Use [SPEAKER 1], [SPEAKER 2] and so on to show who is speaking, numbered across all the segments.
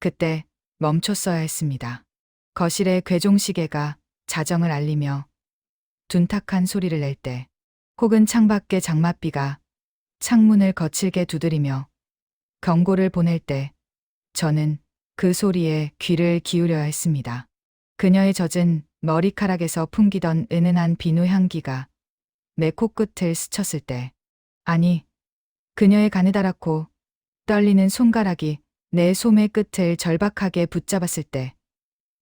[SPEAKER 1] 그때 멈췄어야 했습니다. 거실의 괴종시계가 자정을 알리며 둔탁한 소리를 낼 때, 혹은 창밖의 장맛비가 창문을 거칠게 두드리며 경고를 보낼 때, 저는 그 소리에 귀를 기울여야 했습니다. 그녀의 젖은 머리카락에서 풍기던 은은한 비누 향기가 내 코끝을 스쳤을 때, 아니, 그녀의 가느다랗고 떨리는 손가락이 내 소매 끝을 절박하게 붙잡았을 때,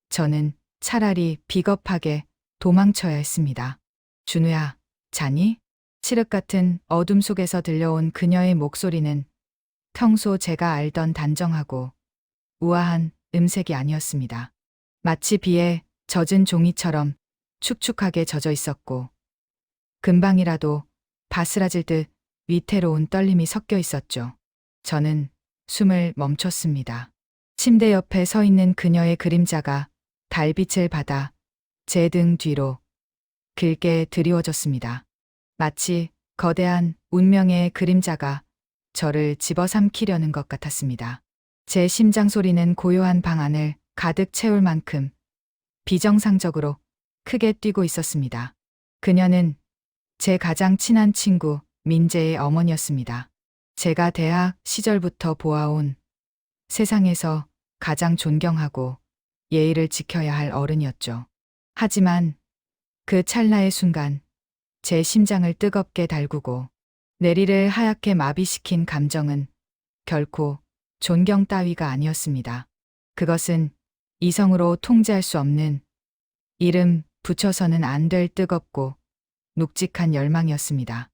[SPEAKER 1] 저는 차라리 비겁하게 도망쳐야 했습니다. 준우야, 자니? 칠흑 같은 어둠 속에서 들려온 그녀의 목소리는 평소 제가 알던 단정하고 우아한 음색이 아니었습니다. 마치 비에 젖은 종이처럼 축축하게 젖어 있었고, 금방이라도 바스라질 듯 위태로운 떨림이 섞여 있었죠. 저는 숨을 멈췄습니다. 침대 옆에 서 있는 그녀의 그림자가 달빛을 받아 제 등 뒤로 길게 드리워졌습니다. 마치 거대한 운명의 그림자가 저를 집어삼키려는 것 같았습니다. 제 심장 소리는 고요한 방 안을 가득 채울 만큼 비정상적으로 크게 뛰고 있었습니다. 그녀는 제 가장 친한 친구 민재의 어머니였습니다. 제가 대학 시절부터 보아온 세상에서 가장 존경하고 예의를 지켜야 할 어른이었죠. 하지만 그 찰나의 순간 제 심장을 뜨겁게 달구고 내리를 하얗게 마비시킨 감정은 결코 존경 따위가 아니었습니다. 그것은 이성으로 통제할 수 없는, 이름 붙여서는 안 될 뜨겁고 묵직한 열망이었습니다.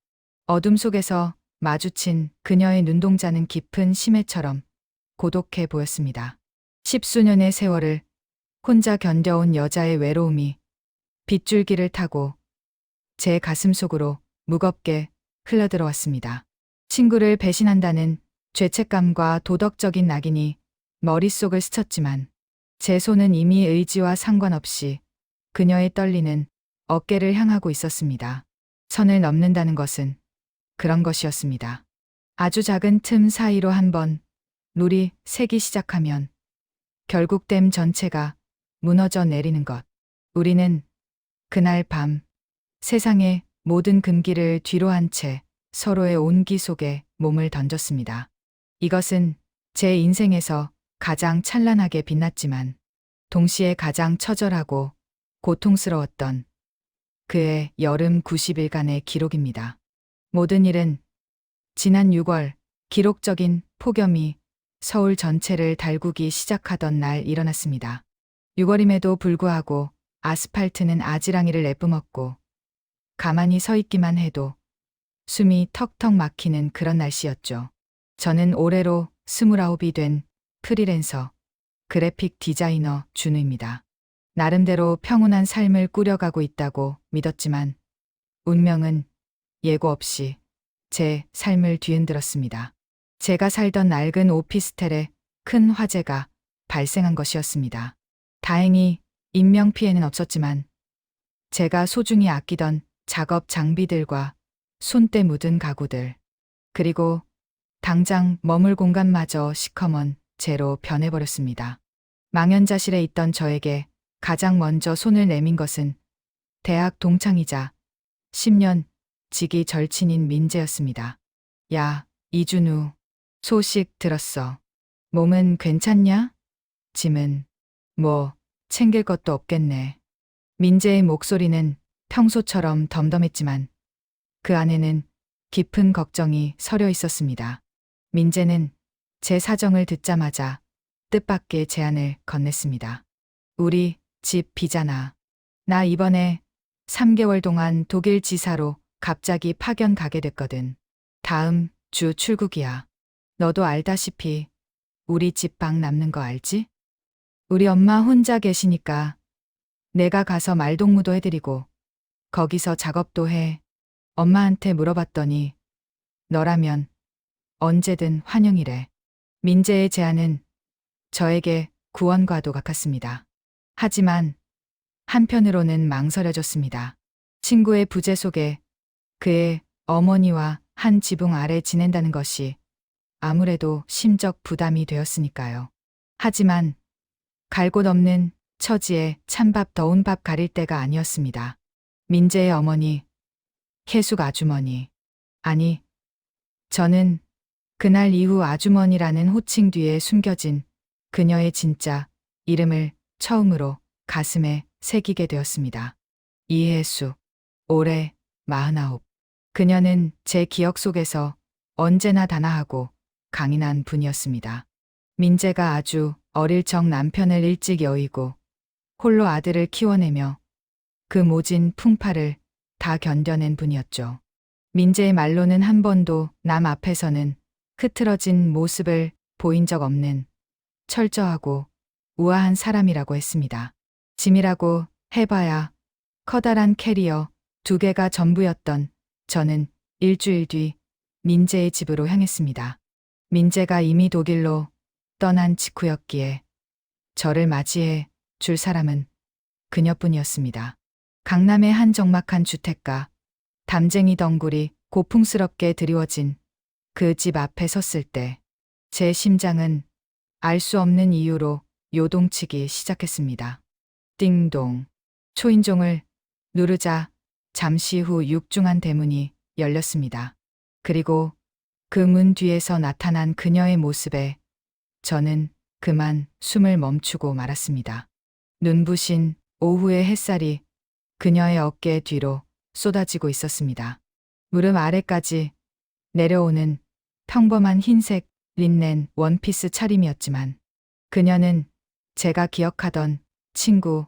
[SPEAKER 1] 어둠 속에서 마주친 그녀의 눈동자는 깊은 심해처럼 고독해 보였습니다. 십수년의 세월을 혼자 견뎌온 여자의 외로움이 빗줄기를 타고 제 가슴 속으로 무겁게 흘러들어왔습니다. 친구를 배신한다는 죄책감과 도덕적인 낙인이 머릿속을 스쳤지만, 제 손은 이미 의지와 상관없이 그녀의 떨리는 어깨를 향하고 있었습니다. 선을 넘는다는 것은 그런 것이었습니다. 아주 작은 틈 사이로 한번 룰이 새기 시작하면 결국 댐 전체가 무너져 내리는 것. 우리는 그날 밤 세상의 모든 금기를 뒤로 한 채 서로의 온기 속에 몸을 던졌습니다. 이것은 제 인생에서 가장 찬란하게 빛났지만 동시에 가장 처절하고 고통스러웠던 그의 여름 90일간의 기록입니다. 모든 일은 지난 6월 기록적인 폭염이 서울 전체를 달구기 시작하던 날 일어났습니다. 6월임에도 불구하고 아스팔트는 아지랑이를 내뿜었고, 가만히 서 있기만 해도 숨이 턱턱 막히는 그런 날씨였죠. 저는 올해로 29이 된 프리랜서, 그래픽 디자이너 준우입니다. 나름대로 평온한 삶을 꾸려가고 있다고 믿었지만 운명은 예고 없이 제 삶을 뒤흔들었습니다. 제가 살던 낡은 오피스텔에 큰 화재가 발생한 것이었습니다. 다행히 인명피해는 없었지만 제가 소중히 아끼던 작업 장비들과 손때 묻은 가구들, 그리고 당장 머물 공간마저 시커먼 재로 변해버렸습니다. 망연자실해 있던 저에게 가장 먼저 손을 내민 것은 대학 동창이자 10년 지기 절친인 민재였습니다. 야, 이준우, 소식 들었어. 몸은 괜찮냐? 짐은 뭐 챙길 것도 없겠네. 민재의 목소리는 평소처럼 덤덤했지만 그 안에는 깊은 걱정이 서려 있었습니다. 민재는 제 사정을 듣자마자 뜻밖의 제안을 건넸습니다. 우리 집 비잖아. 나 이번에 3개월 동안 독일 지사로 갑자기 파견 가게 됐거든. 다음 주 출국이야. 너도 알다시피 우리 집 방 남는 거 알지? 우리 엄마 혼자 계시니까 내가 가서 말동무도 해드리고 거기서 작업도 해. 엄마한테 물어봤더니 너라면 언제든 환영이래. 민재의 제안은 저에게 구원과도 같았습니다. 하지만 한편으로는 망설여졌습니다. 친구의 부재 속에 그의 어머니와 한 지붕 아래 지낸다는 것이 아무래도 심적 부담이 되었으니까요. 하지만 갈 곳 없는 처지에 찬밥 더운 밥 가릴 때가 아니었습니다. 민재의 어머니, 혜숙 아주머니. 아니, 저는 그날 이후 아주머니라는 호칭 뒤에 숨겨진 그녀의 진짜 이름을 처음으로 가슴에 새기게 되었습니다. 이혜숙, 올해 49. 그녀는 제 기억 속에서 언제나 단아하고 강인한 분이었습니다. 민재가 아주 어릴 적 남편을 일찍 여의고 홀로 아들을 키워내며 그 모진 풍파를 다 견뎌낸 분이었죠. 민재의 말로는 한 번도 남 앞에서는 흐트러진 모습을 보인 적 없는 철저하고 우아한 사람이라고 했습니다. 짐이라고 해봐야 커다란 캐리어 2개가 전부였던 저는 일주일 뒤 민재의 집으로 향했습니다. 민재가 이미 독일로 떠난 직후였기에 저를 맞이해 줄 사람은 그녀뿐이었습니다. 강남의 한 적막한 주택가, 담쟁이 덩굴이 고풍스럽게 드리워진 그 집 앞에 섰을 때 제 심장은 알 수 없는 이유로 요동치기 시작했습니다. 띵동. 초인종을 누르자 잠시 후 육중한 대문이 열렸습니다. 그리고 그 문 뒤에서 나타난 그녀의 모습에 저는 그만 숨을 멈추고 말았습니다. 눈부신 오후의 햇살이 그녀의 어깨 뒤로 쏟아지고 있었습니다. 무릎 아래까지 내려오는 평범한 흰색 린넨 원피스 차림이었지만 그녀는 제가 기억하던 친구,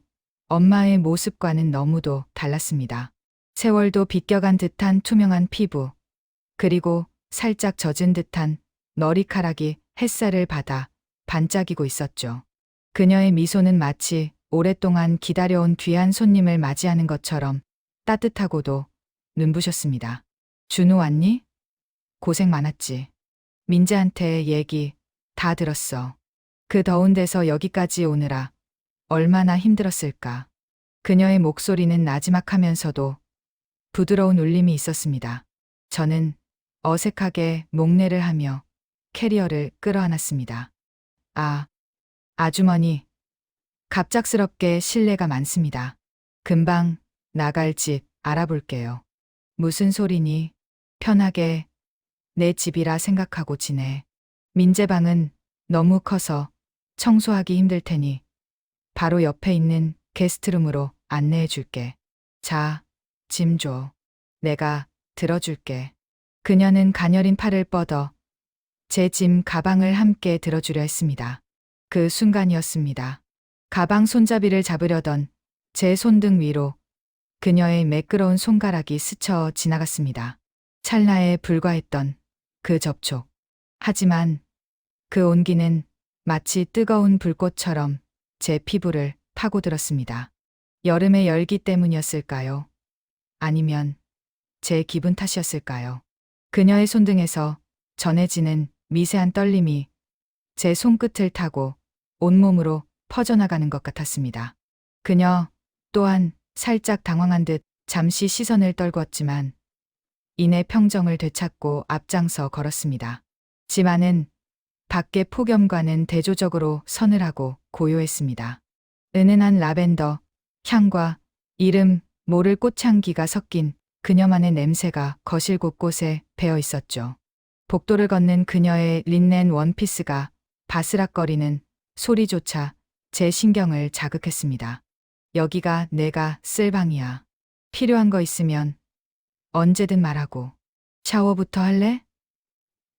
[SPEAKER 1] 엄마의 모습과는 너무도 달랐습니다. 세월도 비껴간 듯한 투명한 피부, 그리고 살짝 젖은 듯한 머리카락이 햇살을 받아 반짝이고 있었죠. 그녀의 미소는 마치 오랫동안 기다려온 귀한 손님을 맞이하는 것처럼 따뜻하고도 눈부셨습니다. 준우 왔니? 고생 많았지. 민재한테 얘기 다 들었어. 그 더운 데서 여기까지 오느라 얼마나 힘들었을까. 그녀의 목소리는 나지막하면서도 부드러운 울림이 있었습니다. 저는 어색하게 목례를 하며 캐리어를 끌어안았습니다. 아, 아주머니. 갑작스럽게 실례가 많습니다. 금방 나갈 집 알아볼게요. 무슨 소리니? 편하게 내 집이라 생각하고 지내. 민재 방은 너무 커서 청소하기 힘들 테니 바로 옆에 있는 게스트룸으로 안내해 줄게. 자, 짐 줘. 내가 들어줄게. 그녀는 가녀린 팔을 뻗어 제 짐 가방을 함께 들어주려 했습니다. 그 순간이었습니다. 가방 손잡이를 잡으려던 제 손등 위로 그녀의 매끄러운 손가락이 스쳐 지나갔습니다. 찰나에 불과했던 그 접촉. 하지만 그 온기는 마치 뜨거운 불꽃처럼 제 피부를 파고들었습니다. 여름의 열기 때문이었을까요? 아니면 제 기분 탓이었을까요? 그녀의 손등에서 전해지는 미세한 떨림이 제 손끝을 타고 온몸으로 퍼져나가는 것 같았습니다. 그녀 또한 살짝 당황한 듯 잠시 시선을 떨궜지만 이내 평정을 되찾고 앞장서 걸었습니다. 집 안은 밖의 폭염과는 대조적으로 서늘하고 고요했습니다. 은은한 라벤더 향과 이름 모를 꽃향기가 섞인 그녀만의 냄새가 거실 곳곳에 배어 있었죠. 복도를 걷는 그녀의 린넨 원피스가 바스락거리는 소리조차 제 신경을 자극했습니다. 여기가 내가 쓸 방이야. 필요한 거 있으면 언제든 말하고. 샤워부터 할래?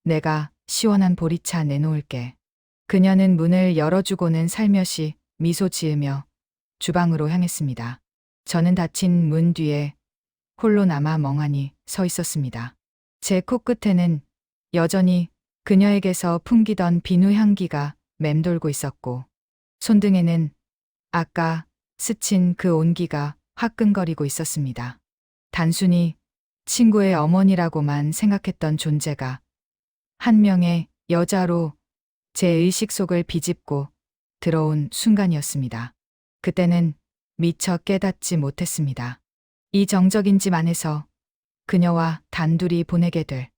[SPEAKER 1] 내가 시원한 보리차 내놓을게. 그녀는 문을 열어주고는 살며시 미소 지으며 주방으로 향했습니다. 저는 닫힌 문 뒤에 홀로 남아 멍하니 서 있었습니다. 제 코끝에는 여전히 그녀에게서 풍기던 비누 향기가 맴돌고 있었고 손등에는 아까 스친 그 온기가 화끈거리고 있었습니다. 단순히 친구의 어머니라고만 생각했던 존재가 한 명의 여자로 제 의식 속을 비집고 들어온 순간이었습니다. 그때는 미처 깨닫지 못했습니다. 이 정적인 집 안에서 그녀와 단둘이 보내게 될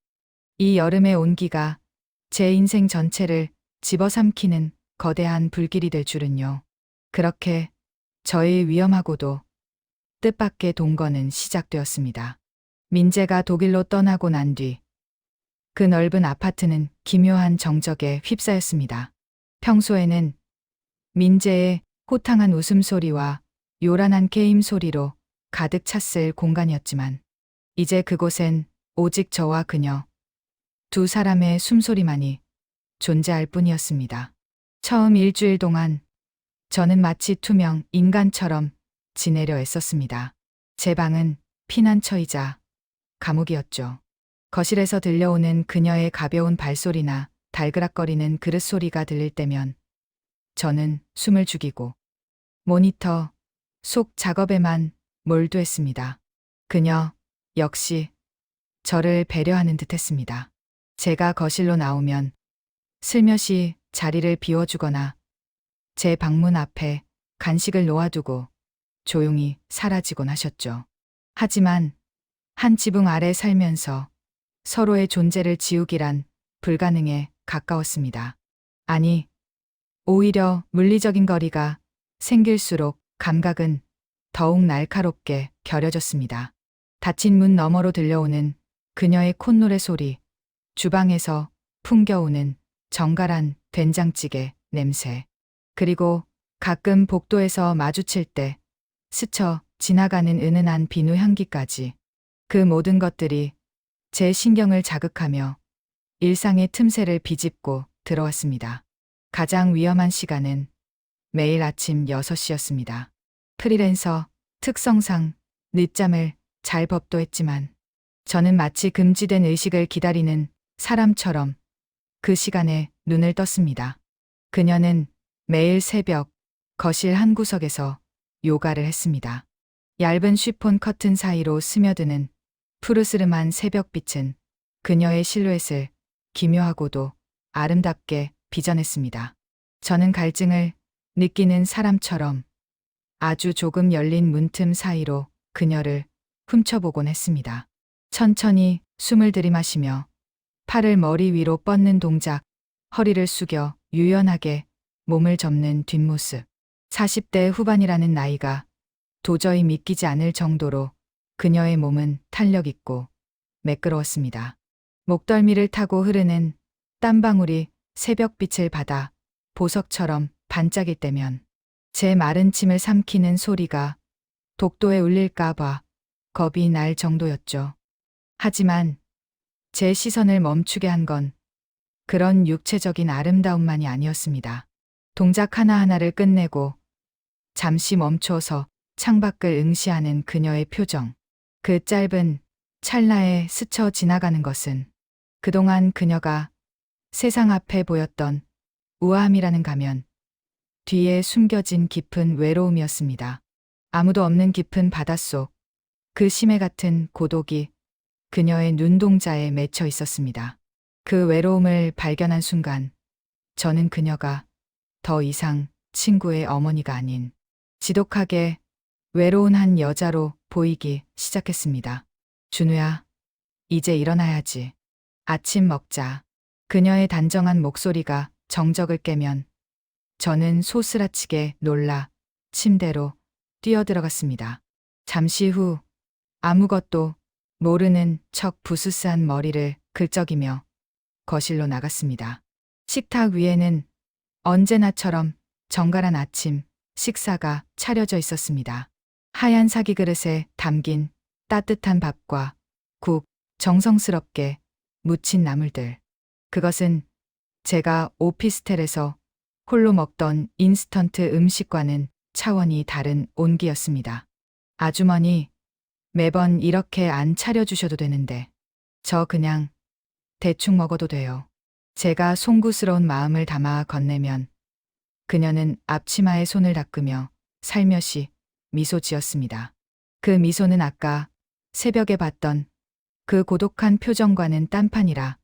[SPEAKER 1] 이 여름의 온기가 제 인생 전체를 집어삼키는 거대한 불길이 될 줄은요. 그렇게 저의 위험하고도 뜻밖의 동거는 시작되었습니다. 민재가 독일로 떠나고 난 뒤 그 넓은 아파트는 기묘한 정적에 휩싸였습니다. 평소에는 민재의 호탕한 웃음소리와 요란한 게임 소리로 가득 찼을 공간이었지만 이제 그곳엔 오직 저와 그녀 두 사람의 숨소리만이 존재할 뿐이었습니다. 처음 일주일 동안 저는 마치 투명 인간처럼 지내려 애썼습니다. 제 방은 피난처이자 감옥이었죠. 거실에서 들려오는 그녀의 가벼운 발소리나 달그락거리는 그릇 소리가 들릴 때면 저는 숨을 죽이고 모니터 속 작업에만 몰두했습니다. 그녀 역시 저를 배려하는 듯했습니다. 제가 거실로 나오면 슬며시 자리를 비워주거나 제 방문 앞에 간식을 놓아두고 조용히 사라지곤 하셨죠. 하지만 한 지붕 아래 살면서 서로의 존재를 지우기란 불가능에 가까웠습니다. 아니, 오히려 물리적인 거리가 생길수록 감각은 더욱 날카롭게 겨려졌습니다. 닫힌 문 너머로 들려오는 그녀의 콧노래 소리, 주방에서 풍겨오는 정갈한 된장찌개 냄새, 그리고 가끔 복도에서 마주칠 때 스쳐 지나가는 은은한 비누 향기까지 그 모든 것들이 제 신경을 자극하며 일상의 틈새를 비집고 들어왔습니다. 가장 위험한 시간은 매일 아침 6시였습니다. 프리랜서 특성상 늦잠을 잘 법도했지만 저는 마치 금지된 의식을 기다리는 사람처럼 그 시간에 눈을 떴습니다. 그녀는 매일 새벽 거실 한 구석에서 요가를 했습니다. 얇은 쉬폰 커튼 사이로 스며드는 푸르스름한 새벽빛은 그녀의 실루엣을 기묘하고도 아름답게 빚어냈습니다. 저는 갈증을 느끼는 사람처럼 아주 조금 열린 문틈 사이로 그녀를 훔쳐보곤 했습니다. 천천히 숨을 들이마시며 팔을 머리 위로 뻗는 동작, 허리를 숙여 유연하게 몸을 접는 뒷모습. 40대 후반이라는 나이가 도저히 믿기지 않을 정도로 그녀의 몸은 탄력 있고 매끄러웠습니다. 목덜미를 타고 흐르는 땀방울이 새벽빛을 받아 보석처럼 반짝일 때면 제 마른 침을 삼키는 소리가 독도에 울릴까봐 겁이 날 정도였죠. 하지만 제 시선을 멈추게 한 건 그런 육체적인 아름다움만이 아니었습니다. 동작 하나하나를 끝내고 잠시 멈춰서 창밖을 응시하는 그녀의 표정. 그 짧은 찰나에 스쳐 지나가는 것은 그동안 그녀가 세상 앞에 보였던 우아함이라는 가면 뒤에 숨겨진 깊은 외로움이었습니다. 아무도 없는 깊은 바닷속, 그 심해 같은 고독이 그녀의 눈동자에 맺혀 있었습니다. 그 외로움을 발견한 순간 저는 그녀가 더 이상 친구의 어머니가 아닌 지독하게 외로운 한 여자로 보이기 시작했습니다. 준우야, 이제 일어나야지. 아침 먹자. 그녀의 단정한 목소리가 정적을 깨면 저는 소스라치게 놀라 침대로 뛰어들어갔습니다. 잠시 후 아무것도 모르는 척 부스스한 머리를 긁적이며 거실로 나갔습니다. 식탁 위에는 언제나처럼 정갈한 아침 식사가 차려져 있었습니다. 하얀 사기 그릇에 담긴 따뜻한 밥과 국, 정성스럽게 무친 나물들. 그것은 제가 오피스텔에서 홀로 먹던 인스턴트 음식과는 차원이 다른 온기였습니다. 아주머니, 매번 이렇게 안 차려주셔도 되는데 저 그냥 대충 먹어도 돼요. 제가 송구스러운 마음을 담아 건네면 그녀는 앞치마에 손을 닦으며 살며시 미소 지었습니다. 그 미소는 아까 새벽에 봤던 그 고독한 표정과는 딴판이라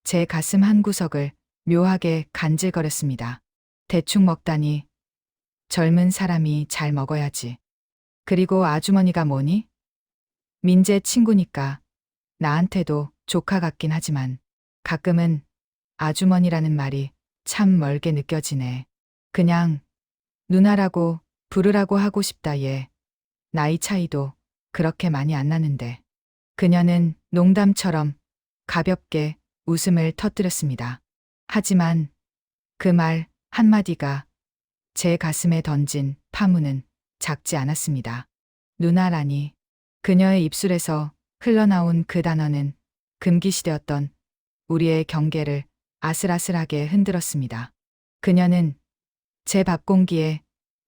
[SPEAKER 1] 제 가슴 한구석을 묘하게 간질거렸습니다. 대충 먹다니 젊은 사람이 잘 먹어야지. 그리고 아주머니가 뭐니? 민재 친구니까 나한테도 조카 같긴 하지만 가끔은 아주머니라는 말이 참 멀게 느껴지네. 그냥 누나라고 부르라고 하고 싶다 얘. 나이 차이도 그렇게 많이 안 나는데. 그녀는 농담처럼 가볍게 웃음을 터뜨렸습니다. 하지만 그 말 한마디가 제 가슴에 던진 파문은 작지 않았습니다. 누나라니. 그녀의 입술에서 흘러나온 그 단어는 금기시되었던 우리의 경계를 아슬아슬하게 흔들었습니다. 그녀는 제 밥 공기에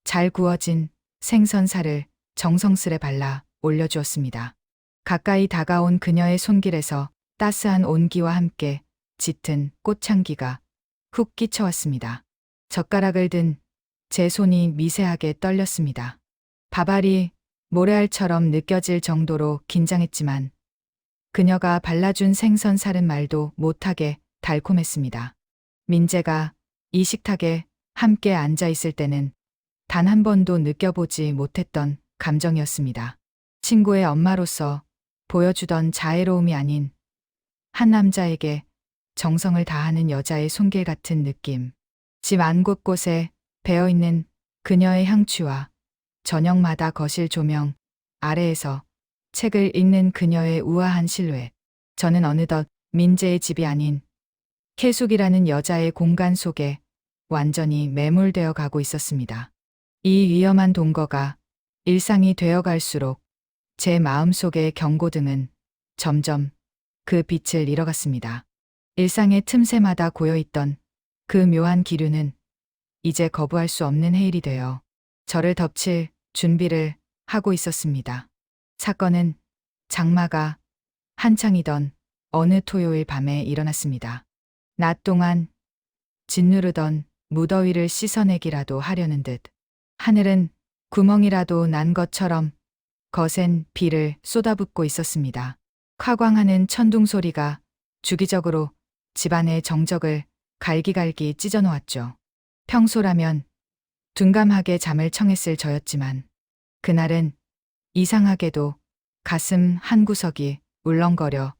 [SPEAKER 1] 잘 구워진 생선살을 정성스레 발라 올려주었습니다. 가까이 다가온 그녀의 손길에서 따스한 온기와 함께 짙은 꽃향기가 훅 끼쳐왔습니다. 젓가락을 든 제 손이 미세하게 떨렸습니다. 밥알이 모래알처럼 느껴질 정도로 긴장했지만 그녀가 발라준 생선살은 말도 못하게 달콤했습니다. 민재가 이 식탁에 함께 앉아 있을 때는 단 한 번도 느껴보지 못했던 감정이었습니다. 친구의 엄마로서 보여주던 자애로움이 아닌 한 남자에게 정성을 다하는 여자의 손길 같은 느낌. 집 안 곳곳에 배어있는 그녀의 향취와 저녁마다 거실 조명 아래에서 책을 읽는 그녀의 우아한 실루엣. 저는 어느덧 민재의 집이 아닌 계숙이라는 여자의 공간 속에 완전히 매몰되어 가고 있었습니다. 이 위험한 동거가 일상이 되어 갈수록 제 마음속의 경고등은 점점 그 빛을 잃어갔습니다. 일상의 틈새마다 고여있던 그 묘한 기류는 이제 거부할 수 없는 해일이 되어 저를 덮칠 준비를 하고 있었습니다. 사건은 장마가 한창이던 어느 토요일 밤에 일어났습니다. 낮 동안 짓누르던 무더위를 씻어내기라도 하려는 듯 하늘은 구멍이라도 난 것처럼 거센 비를 쏟아붓고 있었습니다. 화광하는 천둥 소리가 주기적으로 집안의 정적을 갈기갈기 찢어놓았죠. 평소라면 둔감하게 잠을 청했을 저였지만 그날은 이상하게도 가슴 한구석이 울렁거려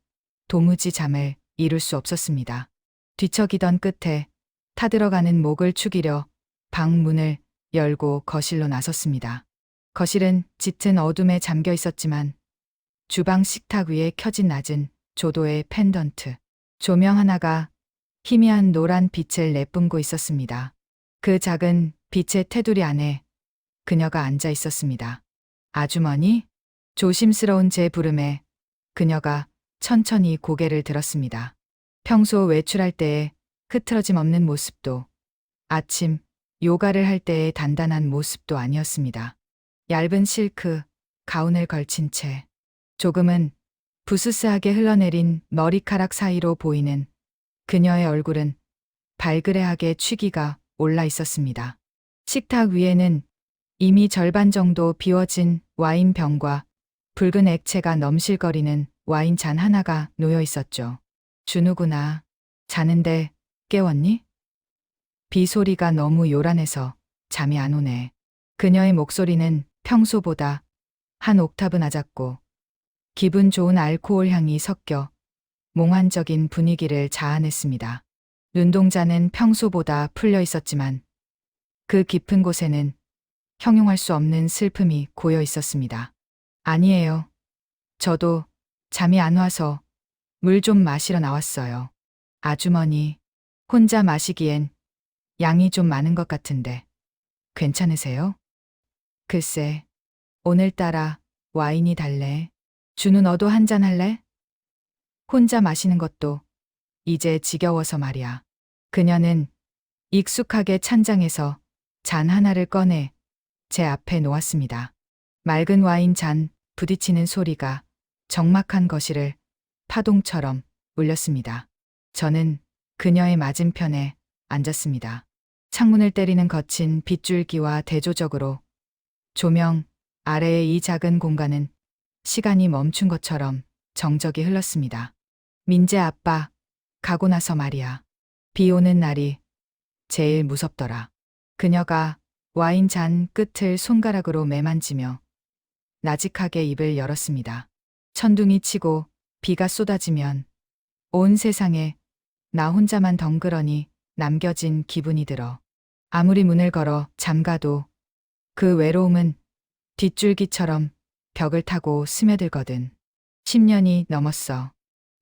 [SPEAKER 1] 도무지 잠을 이룰 수 없었습니다. 뒤척이던 끝에 타들어가는 목을 축이려 방 문을 열고 거실로 나섰습니다. 거실은 짙은 어둠에 잠겨 있었지만 주방 식탁 위에 켜진 낮은 조도의 펜던트, 조명 하나가 희미한 노란 빛을 내뿜고 있었습니다. 그 작은 빛의 테두리 안에 그녀가 앉아 있었습니다. 아주머니? 조심스러운 제 부름에 그녀가 천천히 고개를 들었습니다. 평소 외출할 때의 흐트러짐 없는 모습도 아침 요가를 할 때의 단단한 모습도 아니었습니다. 얇은 실크 가운을 걸친 채 조금은 부스스하게 흘러내린 머리카락 사이로 보이는 그녀의 얼굴은 발그레하게 취기가 올라 있었습니다. 식탁 위에는 이미 절반 정도 비워진 와인병과 붉은 액체가 넘실거리는 와인잔 하나가 놓여 있었죠. 준우구나. 자는데 깨웠니? 비 소리가 너무 요란해서 잠이 안 오네. 그녀의 목소리는 평소보다 한 옥타브 낮았고 기분 좋은 알코올 향이 섞여 몽환적인 분위기를 자아냈습니다. 눈동자는 평소보다 풀려 있었지만 그 깊은 곳에는 형용할 수 없는 슬픔이 고여 있었습니다. 아니에요. 저도 잠이 안 와서 물 좀 마시러 나왔어요. 아주머니, 혼자 마시기엔 양이 좀 많은 것 같은데 괜찮으세요? 글쎄, 오늘따라 와인이 달래. 준우 너도 한잔 할래? 혼자 마시는 것도 이제 지겨워서 말이야. 그녀는 익숙하게 찬장에서 잔 하나를 꺼내 제 앞에 놓았습니다. 맑은 와인 잔 부딪히는 소리가 적막한 거실을 파동처럼 울렸습니다. 저는 그녀의 맞은편에 앉았습니다. 창문을 때리는 거친 빗줄기와 대조적으로 조명 아래의 이 작은 공간은 시간이 멈춘 것처럼 정적이 흘렀습니다. 민재 아빠, 가고 나서 말이야. 비 오는 날이 제일 무섭더라. 그녀가 와인 잔 끝을 손가락으로 매만지며 나직하게 입을 열었습니다. 천둥이 치고 비가 쏟아지면 온 세상에 나 혼자만 덩그러니 남겨진 기분이 들어. 아무리 문을 걸어 잠가도 그 외로움은 뒷줄기처럼 벽을 타고 스며들거든. 10년이 넘었어.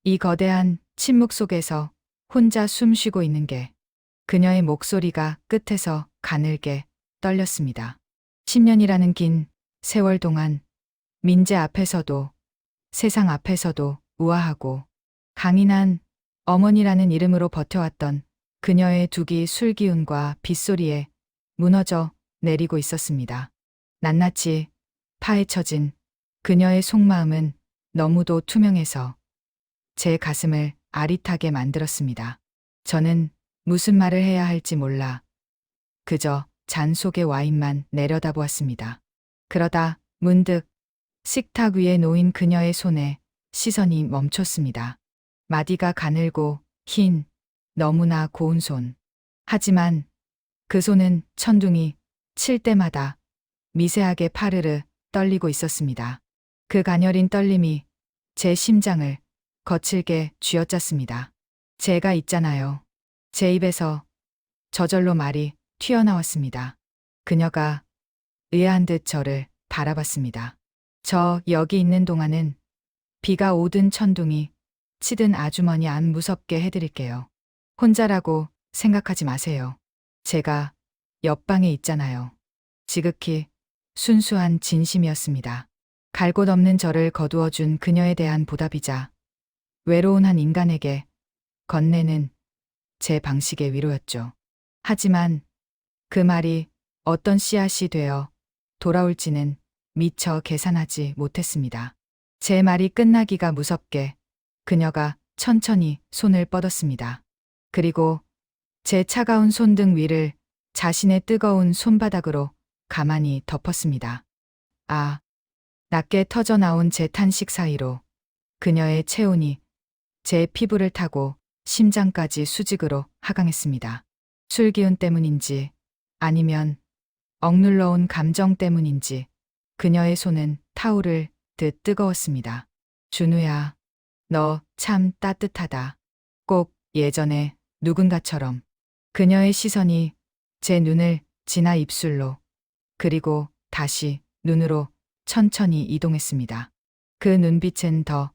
[SPEAKER 1] 이 거대한 침묵 속에서 혼자 숨 쉬고 있는 게 그녀의 목소리가 끝에서 가늘게 떨렸습니다. 10년이라는 긴 세월 동안 민재 앞에서도 세상 앞에서도 우아하고 강인한 어머니라는 이름으로 버텨왔던 그녀의 두기 술기운과 빗소리에 무너져 내리고 있었습니다. 낱낱이 파헤쳐진 그녀의 속마음은 너무도 투명해서 제 가슴을 아릿하게 만들었습니다. 저는 무슨 말을 해야 할지 몰라 그저 잔 속의 와인만 내려다보았습니다. 그러다 문득 식탁 위에 놓인 그녀의 손에 시선이 멈췄습니다. 마디가 가늘고 흰, 너무나 고운 손. 하지만 그 손은 천둥이 칠 때마다 미세하게 파르르 떨리고 있었습니다. 그 가녀린 떨림이 제 심장을 거칠게 쥐어짰습니다. 제가 있잖아요. 제 입에서 저절로 말이 튀어나왔습니다. 그녀가 의아한 듯 저를 바라봤습니다. 저 여기 있는 동안은 비가 오든 천둥이 치든 아주머니 안 무섭게 해드릴게요. 혼자라고 생각하지 마세요. 제가 옆방에 있잖아요. 지극히 순수한 진심이었습니다. 갈 곳 없는 저를 거두어준 그녀에 대한 보답이자 외로운 한 인간에게 건네는 제 방식의 위로였죠. 하지만 그 말이 어떤 씨앗이 되어 돌아올지는 미처 계산하지 못했습니다. 제 말이 끝나기가 무섭게 그녀가 천천히 손을 뻗었습니다. 그리고 제 차가운 손등 위를 자신의 뜨거운 손바닥으로 가만히 덮었습니다. 아, 낮게 터져나온 제 탄식 사이로 그녀의 체온이 제 피부를 타고 심장까지 수직으로 하강했습니다. 술 기운 때문인지 아니면 억눌러온 감정 때문인지 그녀의 손은 타오를 듯 뜨거웠습니다. 준우야, 너 참 따뜻하다. 꼭 예전에 누군가처럼. 그녀의 시선이 제 눈을 지나 입술로 그리고 다시 눈으로 천천히 이동했습니다. 그 눈빛은 더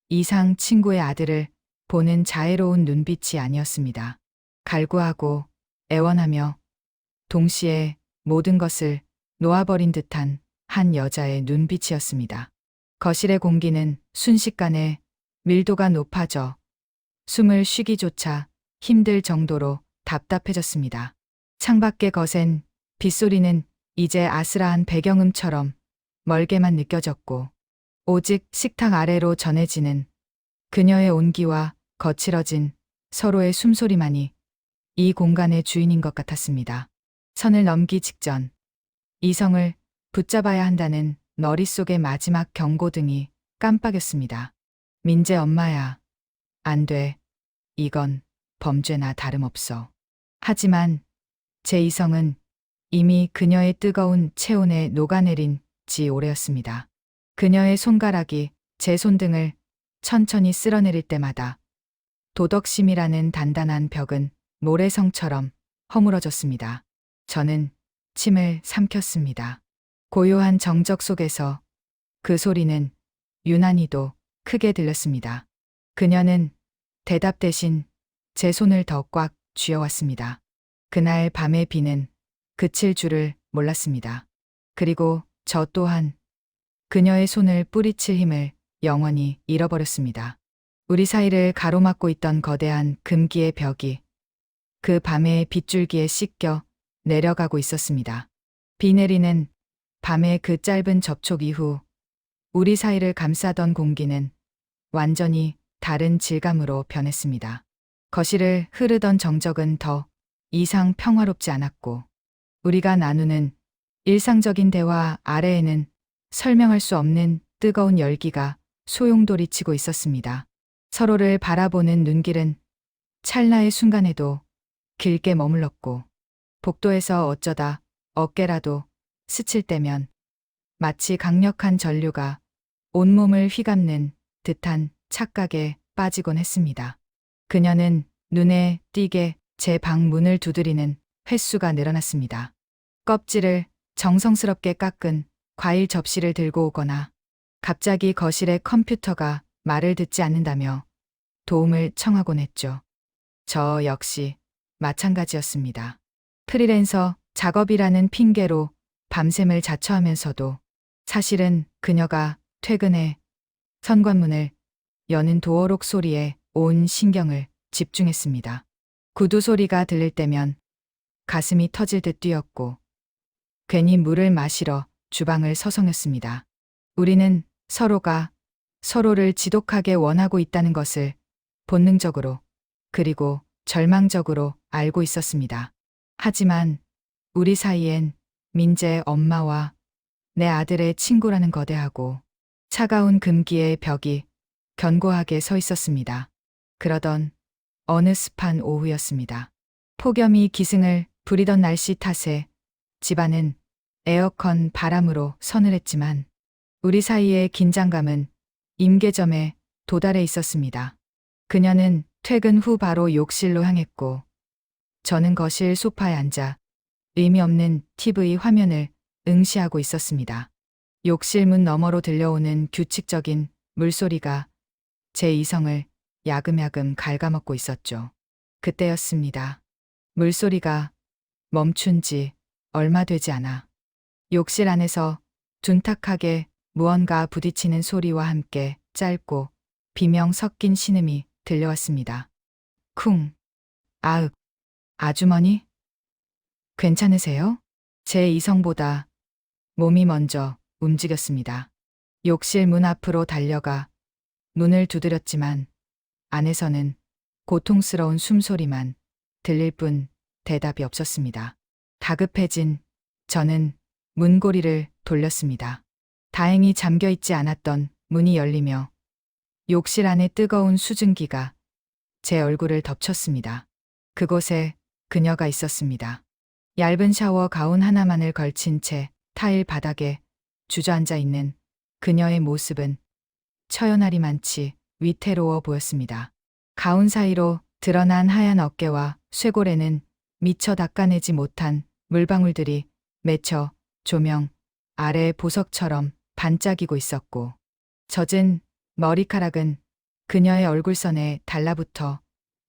[SPEAKER 1] 이상 친구의 아들을 보는 자애로운 눈빛이 아니었습니다. 갈구하고 애원하며 동시에 모든 것을 놓아버린 듯한 한 여자의 눈빛이었습니다. 거실의 공기는 순식간에 밀도가 높아져 숨을 쉬기조차 힘들 정도로 답답해졌습니다. 창밖의 거센 빗소리는 이제 아스라한 배경음처럼 멀게만 느껴졌고 오직 식탁 아래로 전해지는 그녀의 온기와 거칠어진 서로의 숨소리만이 이 공간의 주인인 것 같았습니다. 선을 넘기 직전 이성을 붙잡아야 한다는 머릿속의 마지막 경고등이 깜빡였습니다. 민재 엄마야. 안 돼. 이건 범죄나 다름없어. 하지만 제 이성은 이미 그녀의 뜨거운 체온에 녹아내린 지 오래였습니다. 그녀의 손가락이 제 손등을 천천히 쓸어내릴 때마다 도덕심이라는 단단한 벽은 모래성처럼 허물어졌습니다. 저는 침을 삼켰습니다. 고요한 정적 속에서 그 소리는 유난히도 크게 들렸습니다. 그녀는 대답 대신 제 손을 더 꽉 쥐어왔습니다. 그날 밤의 비는 그칠 줄을 몰랐습니다. 그리고 저 또한 그녀의 손을 뿌리칠 힘을 영원히 잃어버렸습니다. 우리 사이를 가로막고 있던 거대한 금기의 벽이 그 밤의 빗줄기에 씻겨 내려가고 있었습니다. 비 내리는 밤의 그 짧은 접촉 이후 우리 사이를 감싸던 공기는 완전히 다른 질감으로 변했습니다. 거실을 흐르던 정적은 더 이상 평화롭지 않았고 우리가 나누는 일상적인 대화 아래에는 설명할 수 없는 뜨거운 열기가 소용돌이치고 있었습니다. 서로를 바라보는 눈길은 찰나의 순간에도 길게 머물렀고 복도에서 어쩌다 어깨라도 스칠 때면 마치 강력한 전류가 온몸을 휘감는 듯한 착각에 빠지곤 했습니다. 그녀는 눈에 띄게 제 방 문을 두드리는 횟수가 늘어났습니다. 껍질을 정성스럽게 깎은 과일 접시를 들고 오거나 갑자기 거실에 컴퓨터가 말을 듣지 않는다며 도움을 청하곤 했죠. 저 역시 마찬가지였습니다. 프리랜서 작업이라는 핑계로 밤샘을 자처하면서도 사실은 그녀가 퇴근해 현관문을 여는 도어록 소리에 온 신경을 집중했습니다. 구두 소리가 들릴 때면 가슴이 터질 듯 뛰었고 괜히 물을 마시러 주방을 서성였습니다. 우리는 서로가 서로를 지독하게 원하고 있다는 것을 본능적으로 그리고 절망적으로 알고 있었습니다. 하지만 우리 사이엔 민재 엄마와 내 아들의 친구라는 거대하고 차가운 금기의 벽이 견고하게 서 있었습니다. 그러던 어느 습한 오후였습니다. 폭염이 기승을 부리던 날씨 탓에 집안은 에어컨 바람으로 서늘했지만 우리 사이의 긴장감은 임계점에 도달해 있었습니다. 그녀는 퇴근 후 바로 욕실로 향했고 저는 거실 소파에 앉아 의미 없는 TV 화면을 응시하고 있었습니다. 욕실 문 너머로 들려오는 규칙적인 물소리가 제 이성을 야금야금 갉아먹고 있었죠. 그때였습니다. 물소리가 멈춘 지 얼마 되지 않아 욕실 안에서 둔탁하게 무언가 부딪히는 소리와 함께 짧고 비명 섞인 신음이 들려왔습니다. 쿵, 아윽, 아주머니? 괜찮으세요? 제 이성보다 몸이 먼저 움직였습니다. 욕실 문 앞으로 달려가 문을 두드렸지만 안에서는 고통스러운 숨소리만 들릴 뿐 대답이 없었습니다. 다급해진 저는 문고리를 돌렸습니다. 다행히 잠겨있지 않았던 문이 열리며 욕실 안에 뜨거운 수증기가 제 얼굴을 덮쳤습니다. 그곳에 그녀가 있었습니다. 얇은 샤워 가운 하나만을 걸친 채 타일 바닥에 주저앉아 있는 그녀의 모습은 처연하리만치 위태로워 보였습니다. 가운 사이로 드러난 하얀 어깨와 쇄골에는 미처 닦아내지 못한 물방울들이 맺혀 조명 아래 보석처럼 반짝이고 있었고 젖은 머리카락은 그녀의 얼굴선에 달라붙어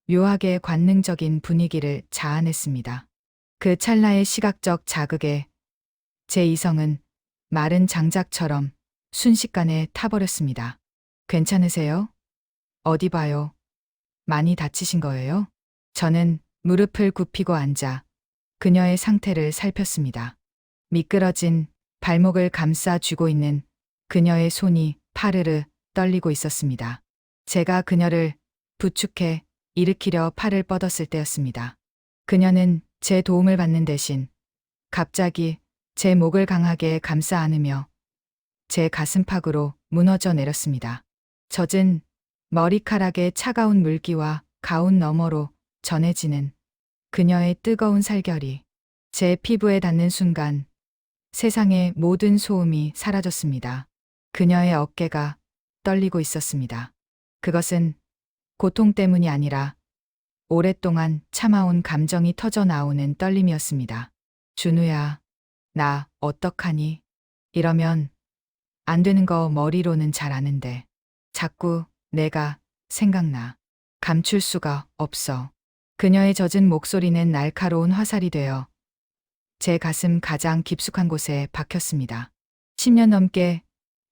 [SPEAKER 1] 묘하게 관능적인 분위기를 자아냈습니다. 그 찰나의 시각적 자극에 제 이성은 마른 장작처럼 순식간에 타버렸습니다. 괜찮으세요? 어디 봐요. 많이 다치신 거예요? 저는 무릎을 굽히고 앉아 그녀의 상태를 살폈습니다. 미끄러진 발목을 감싸 쥐고 있는 그녀의 손이 파르르 떨리고 있었습니다. 제가 그녀를 부축해 일으키려 팔을 뻗었을 때였습니다. 그녀는 제 도움을 받는 대신 갑자기 제 목을 강하게 감싸 안으며 제 가슴팍으로 무너져 내렸습니다. 젖은 머리카락의 차가운 물기와 가운 너머로 전해지는 그녀의 뜨거운 살결이 제 피부에 닿는 순간 세상의 모든 소음이 사라졌습니다. 그녀의 어깨가 떨리고 있었습니다. 그것은 고통 때문이 아니라 오랫동안 참아온 감정이 터져 나오는 떨림이었습니다. 준우야, 나 어떡하니? 이러면 안 되는 거 머리로는 잘 아는데 자꾸 내가 생각나. 감출 수가 없어. 그녀의 젖은 목소리는 날카로운 화살이 되어 제 가슴 가장 깊숙한 곳에 박혔습니다. 10년 넘게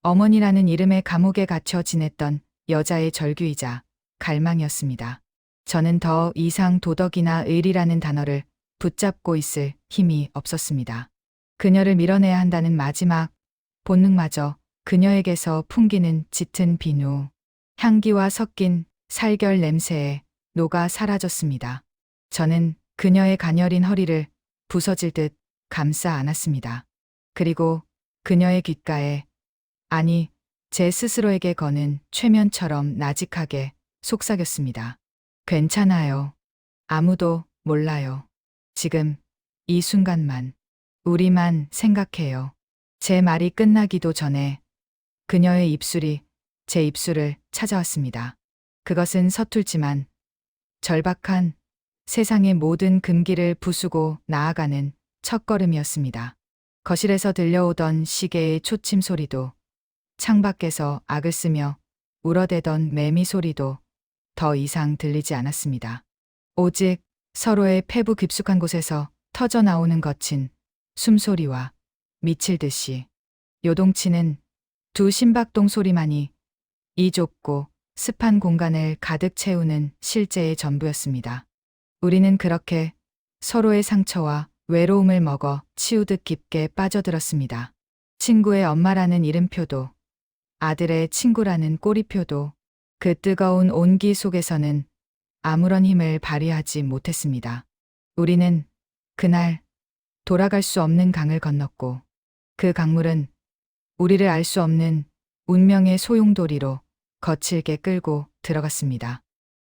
[SPEAKER 1] 어머니라는 이름의 감옥에 갇혀 지냈던 여자의 절규이자 갈망이었습니다. 저는 더 이상 도덕이나 의리라는 단어를 붙잡고 있을 힘이 없었습니다. 그녀를 밀어내야 한다는 마지막 본능마저 그녀에게서 풍기는 짙은 비누, 향기와 섞인 살결 냄새에 녹아 사라졌습니다. 저는 그녀의 가녀린 허리를 부서질 듯 감싸 안았습니다. 그리고 그녀의 귓가에, 아니, 제 스스로에게 거는 최면처럼 나직하게 속삭였습니다. 괜찮아요. 아무도 몰라요. 지금 이 순간만, 우리만 생각해요. 제 말이 끝나기도 전에 그녀의 입술이 제 입술을 찾아왔습니다. 그것은 서툴지만 절박한 세상의 모든 금기를 부수고 나아가는 첫걸음이었습니다. 거실에서 들려오던 시계의 초침 소리도, 창밖에서 악을 쓰며 울어대던 매미 소리도 더 이상 들리지 않았습니다. 오직 서로의 폐부 깊숙한 곳에서 터져 나오는 거친 숨소리와 미칠 듯이 요동치는 두 심박동 소리만이 이 좁고 습한 공간을 가득 채우는 실제의 전부였습니다. 우리는 그렇게 서로의 상처와 외로움을 먹어 치우듯 깊게 빠져들었습니다. 친구의 엄마라는 이름표도, 아들의 친구라는 꼬리표도 그 뜨거운 온기 속에서는 아무런 힘을 발휘하지 못했습니다. 우리는 그날 돌아갈 수 없는 강을 건넜고, 그 강물은 우리를 알 수 없는 운명의 소용돌이로 거칠게 끌고 들어갔습니다.